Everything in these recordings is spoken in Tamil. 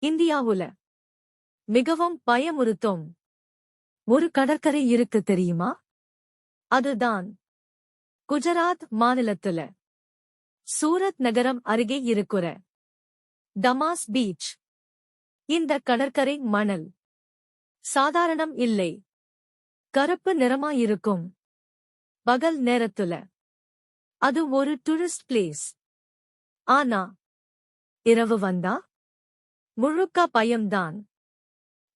இந்தியாவுல மிகவும் பயமுறுத்தும் ஒரு கடற்கரை இருக்கு தெரியுமா? அதுதான் குஜராத் மாநிலத்துல சூரத் நகரம் அருகே இருக்கிற தமாஸ் பீச். இந்த கடற்கரை மணல் சாதாரணம் இல்லை, கருப்பு நிறமாயிருக்கும். பகல் நேரத்துல அது ஒரு டூரிஸ்ட் பிளேஸ். ஆனா இரவு வந்தா முழுக்க பயம்தான்.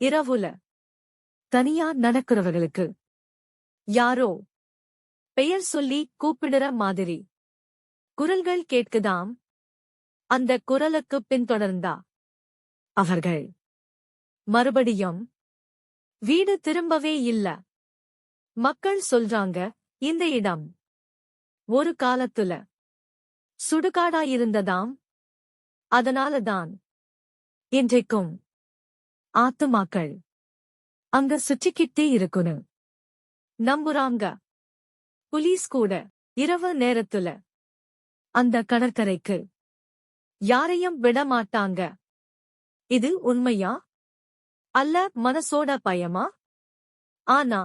இரவுல தனியா நடக்கிறவர்களுக்கு யாரோ பெயர் சொல்லி கூப்பிடுற மாதிரி குரல்கள் கேட்குதாம். அந்த குரலுக்கு பின்தொடர்ந்தா அவர்கள் மறுபடியும் வீடு திரும்பவே இல்ல. மக்கள் சொல்றாங்க, இந்த இடம் ஒரு காலத்துல சுடுகாடாயிருந்ததாம். அதனாலதான் இன்றைக்கும் ஆத்துமாக்கள் அங்க சுற்றிக்கிட்டே இருக்குன்னு நம்புறாங்க. புலீஸ் கூட இரவு நேரத்துல அந்த கடற்கரைக்கு யாரையும் விட மாட்டாங்க. இது உண்மையா அல்ல மனசோட பயமா? ஆனா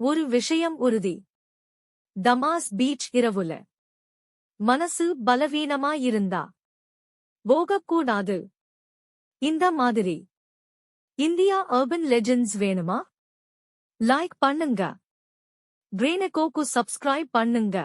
ஒரு விஷயம் உறுதி, தமாஸ் பீச் இரவுல மனசு பலவீனமாயிருந்தா போகக்கூடாது. இந்த மாதிரி இந்தியா அர்பன் லெஜெண்ட்ஸ் வேணுமா? லைக் பண்ணுங்க, பிரெயினுக்கு சப்ஸ்கிரைப் பண்ணுங்க.